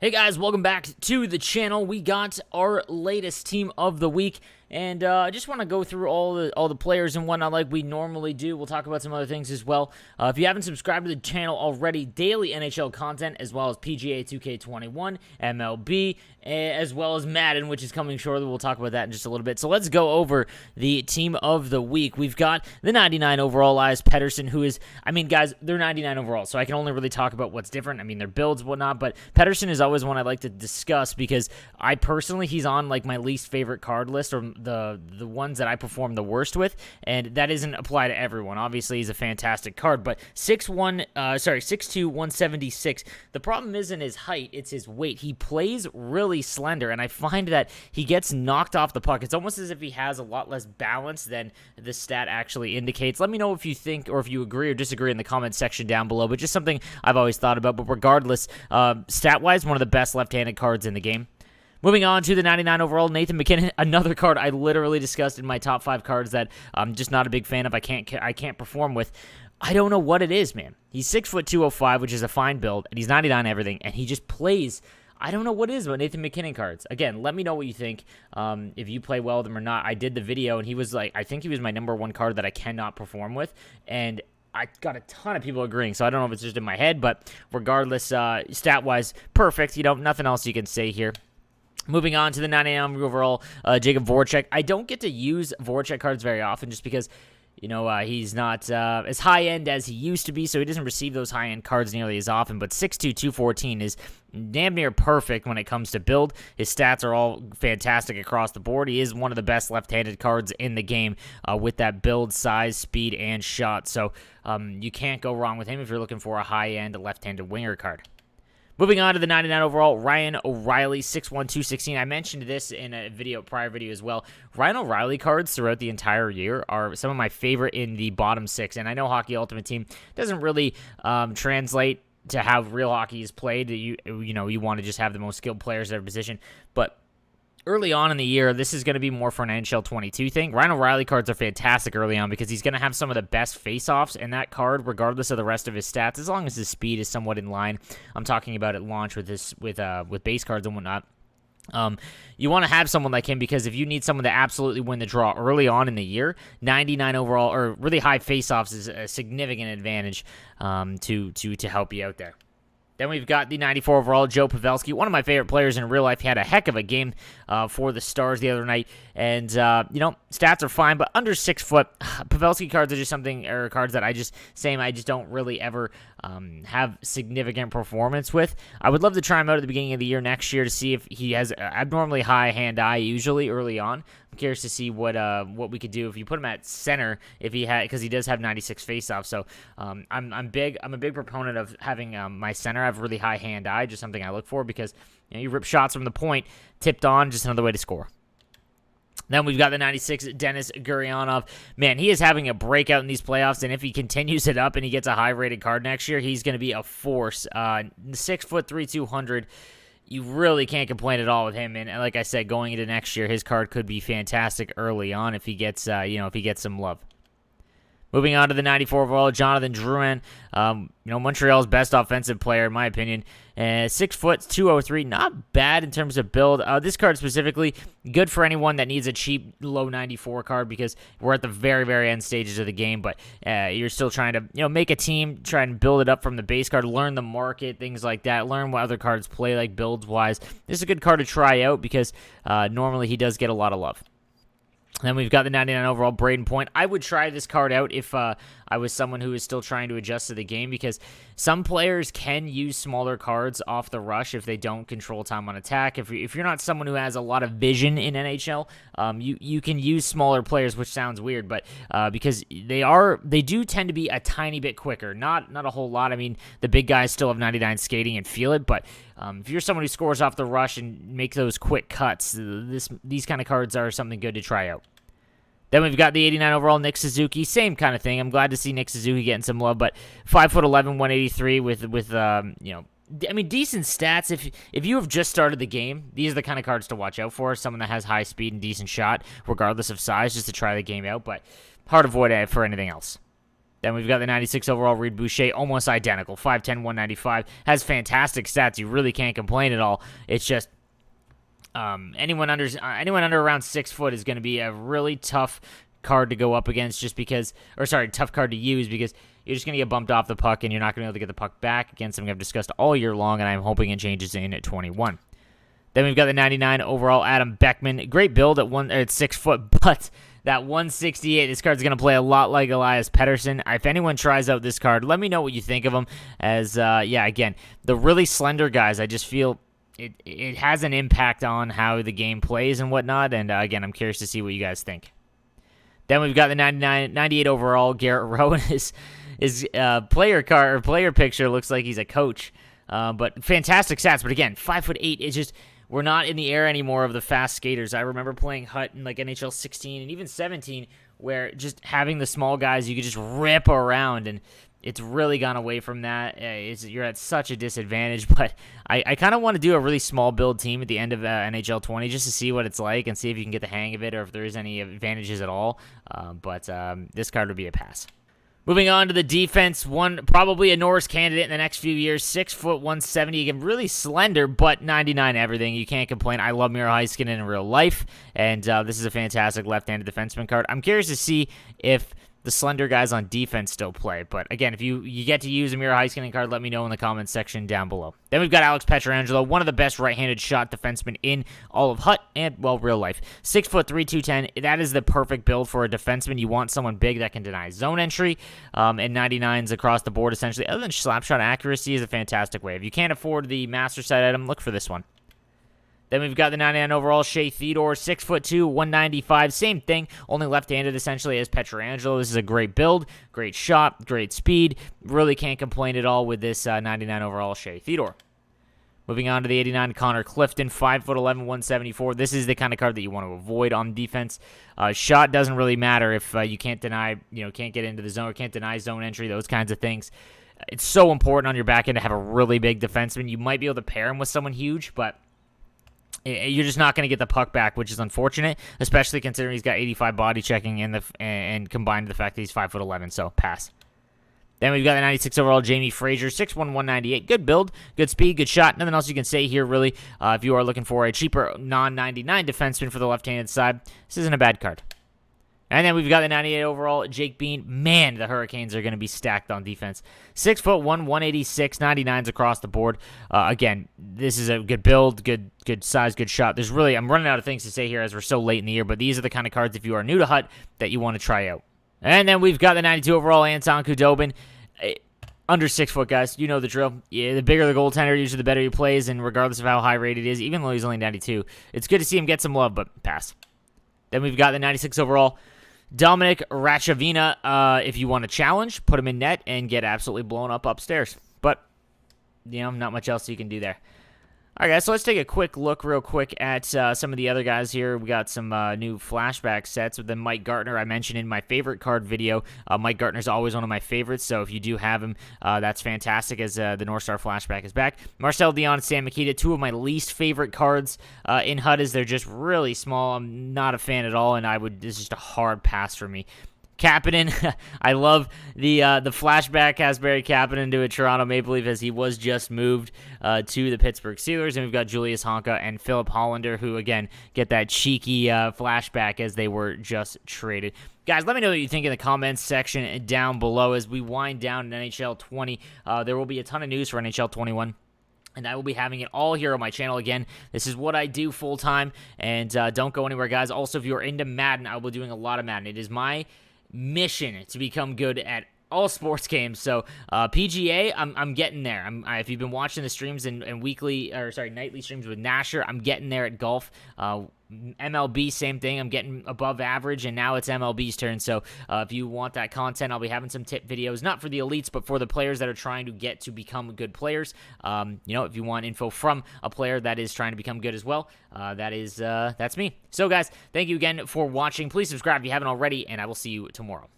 Hey guys, welcome back to the channel. We got our latest team of the week, and I just want to go through all the players and whatnot like we normally do. We'll talk about some other things as well. If you haven't subscribed to the channel already, daily NHL content as well as PGA 2K21, MLB, as well as Madden, which is coming shortly. We'll talk about that in just a little bit. So let's go over the team of the week. We've got the 99 overall Elias Pettersson, who is, I mean, guys, they're 99 overall, so I can only really talk about what's different. I mean, their builds and whatnot, but Pettersson is always one I like to discuss because I personally, he's on like my least favorite card list, or the ones that I perform the worst with, and that doesn't apply to everyone. Obviously, he's a fantastic card, but 6'2", 176. The problem isn't his height, it's his weight. He plays really slender, and I find that he gets knocked off the puck. It's almost as if he has a lot less balance than the stat actually indicates. Let me know if you think or if you agree or disagree in the comment section down below, but just something I've always thought about. But regardless, stat-wise, one of the best left-handed cards in the game. Moving on to the 99 overall, Nathan MacKinnon, another card I literally discussed in my top 5 cards that I'm just not a big fan of. I can't perform with. I don't know what it is, man. He's 6'2", 205, which is a fine build, and he's 99 everything, and he just plays. I don't know what it is about Nathan MacKinnon cards. Again, let me know what you think, if you play well with him or not. I did the video, and he was like, I think he was my #1 card that I cannot perform with, and I got a ton of people agreeing, so I don't know if it's just in my head, but regardless, stat-wise, perfect. You know, nothing else you can say here. Moving on to the 99 overall, Jakub Voracek. I don't get to use Voracek cards very often just because, you know, he's not as high-end as he used to be, so he doesn't receive those high-end cards nearly as often, but 6'2", 214 is damn near perfect when it comes to build. His stats are all fantastic across the board. He is one of the best left-handed cards in the game with that build, size, speed, and shot, so you can't go wrong with him if you're looking for a high-end left-handed winger card. Moving on to the 99 overall, Ryan O'Reilly, 6'1", 216. I mentioned this in a prior video as well. Ryan O'Reilly cards throughout the entire year are some of my favorite in the bottom 6. And I know Hockey Ultimate Team doesn't really translate to how real hockey is played. You want to just have the most skilled players at every position. But early on in the year, this is going to be more for an NHL 22 thing. Ryan O'Reilly cards are fantastic early on because he's going to have some of the best face-offs in that card, regardless of the rest of his stats, as long as his speed is somewhat in line. I'm talking about at launch with base cards and whatnot. You want to have someone like him because if you need someone to absolutely win the draw early on in the year, 99 overall or really high face-offs is a significant advantage to help you out there. Then we've got the 94 overall, Joe Pavelski, one of my favorite players in real life. He had a heck of a game for the Stars the other night, and stats are fine, but under 6 foot, Pavelski cards are just cards that I just don't really ever have significant performance with. I would love to try him out at the beginning of the year next year to see if he has abnormally high hand-eye usually early on. I'm curious to see what we could do if you put him at center because he does have 96 faceoffs. So I'm a big proponent of having my center have really high hand-eye, just something I look for because you rip shots from the point, tipped on, just another way to score. Then we've got the 96, Denis Gurianov. Man, he is having a breakout in these playoffs, and if he continues it up and he gets a high-rated card next year, he's going to be a force. 6'3", 200. You really can't complain at all with him, and like I said, going into next year, his card could be fantastic early on if he gets, some love. Moving on to the 94 overall, Jonathan Drouin, Montreal's best offensive player, in my opinion. 6 foot, 203, not bad in terms of build. This card specifically, good for anyone that needs a cheap, low 94 card because we're at the very, very end stages of the game, but you're still trying to, make a team, try and build it up from the base card, learn the market, things like that, learn what other cards play like builds-wise. This is a good card to try out because normally he does get a lot of love. Then we've got the 99 overall, Braden Point. I would try this card out if I was someone who is still trying to adjust to the game because some players can use smaller cards off the rush if they don't control time on attack. If you're not someone who has a lot of vision in NHL, you can use smaller players, which sounds weird, but because they do tend to be a tiny bit quicker. Not a whole lot. I mean, the big guys still have 99 skating and feel it, but if you're someone who scores off the rush and make those quick cuts, these kind of cards are something good to try out. Then we've got the 89 overall Nick Suzuki, same kind of thing. I'm glad to see Nick Suzuki getting some love, but 5'11", 183 with decent stats. If you have just started the game, these are the kind of cards to watch out for. Someone that has high speed and decent shot, regardless of size, just to try the game out, but hard to avoid it for anything else. Then we've got the 96 overall Reed Boucher, almost identical, 5'10", 195. Has fantastic stats. You really can't complain at all. It's just anyone under around 6 foot is going to be a really tough card to go up against, just because, or sorry, tough card to use, because you're just going to get bumped off the puck and you're not going to be able to get the puck back against something I've discussed all year long, and I'm hoping it changes in at 21. Then we've got the 99 overall Adam Beckman. Great build at 6 foot, but that 168, this card's going to play a lot like Elias Pettersson. If anyone tries out this card, let me know what you think of him. As, again, the really slender guys, I just feel it has an impact on how the game plays and whatnot. And, again, I'm curious to see what you guys think. Then we've got the 98 overall Garrett Rowan. His player picture looks like he's a coach. But fantastic stats. But, again, 5'8" is just... We're not in the era anymore of the fast skaters. I remember playing Hut in like NHL 16 and even 17, where just having the small guys, you could just rip around, and it's really gone away from that. You're at such a disadvantage, but I kind of want to do a really small build team at the end of NHL 20 just to see what it's like and see if you can get the hang of it or if there is any advantages at all. But this card would be a pass. Moving on to the defense, probably a Norris candidate in the next few years. 6 foot 170, again, really slender, but 99 everything. You can't complain. I love Miro Heiskanen in real life, and this is a fantastic left-handed defenseman card. I'm curious to see if the slender guys on defense still play. But again, if you get to use a Miro Heiskanen card, let me know in the comments section down below. Then we've got Alex Pietrangelo, one of the best right-handed shot defensemen in all of Hut and, well, real life. 6 foot 3, 210. That is the perfect build for a defenseman. You want someone big that can deny zone entry, and 99s across the board, essentially. Other than slap shot accuracy is a fantastic way. If you can't afford the master side item, look for this one. Then we've got the 99 overall Shea Theodore, 6'2", 195. Same thing, only left-handed essentially as Pietrangelo. This is a great build, great shot, great speed. Really can't complain at all with this 99 overall Shea Theodore. Moving on to the 89 Connor Clifton, 5'11", 174. This is the kind of card that you want to avoid on defense. Shot doesn't really matter if you can't can't get into the zone or can't deny zone entry, those kinds of things. It's so important on your back end to have a really big defenseman. You might be able to pair him with someone huge, but you're just not going to get the puck back, which is unfortunate, especially considering he's got 85 body checking and combined with the fact that he's 5'11", so pass. Then we've got the 96 overall Jamie Frazier, 6'1", 198. Good build, good speed, good shot. Nothing else you can say here, really. If you are looking for a cheaper non-99 defenseman for the left-handed side, this isn't a bad card. And then we've got the 98 overall Jake Bean. Man, the Hurricanes are going to be stacked on defense. 6'1", 186, 99s across the board. Again, this is a good build, good size, good shot. I'm running out of things to say here as we're so late in the year, but these are the kind of cards, if you are new to Hut, that you want to try out. And then we've got the 92 overall Anton Khudobin. Under 6 foot, guys. You know the drill. Yeah, the bigger the goaltender, usually the better he plays, and regardless of how high rated he is, even though he's only 92, it's good to see him get some love, but pass. Then we've got the 96 overall Dominic Rachavina. If you want to challenge, put him in net and get absolutely blown up upstairs. But, not much else you can do there. All right, guys, so let's take a quick look real quick at some of the other guys here. We got some new flashback sets with the Mike Gartner I mentioned in my favorite card video. Mike Gartner's always one of my favorites, so if you do have him, that's fantastic as the North Star flashback is back. Marcel Dion and Sam Mikita, two of my least favorite cards in HUD, as they're just really small. I'm not a fan at all, and this is just a hard pass for me. Kapanen, I love the flashback Kasperi Kapanen to a Toronto Maple Leaf as he was just moved to the Pittsburgh Steelers. And we've got Julius Honka and Philip Hollander, who, again, get that cheeky flashback as they were just traded. Guys, let me know what you think in the comments section down below as we wind down in NHL 20. There will be a ton of news for NHL 21. And I will be having it all here on my channel. Again, this is what I do full-time. And don't go anywhere, guys. Also, if you're into Madden, I will be doing a lot of Madden. It is my mission to become good at all sports games. So PGA, I'm getting there. If you've been watching the streams and nightly streams with Nasher, I'm getting there at golf. MLB, same thing. I'm getting above average, and now it's MLB's turn. So if you want that content, I'll be having some tip videos, not for the elites, but for the players that are trying to get to become good players. If you want info from a player that is trying to become good as well, that's me. So guys, thank you again for watching. Please subscribe if you haven't already, and I will see you tomorrow.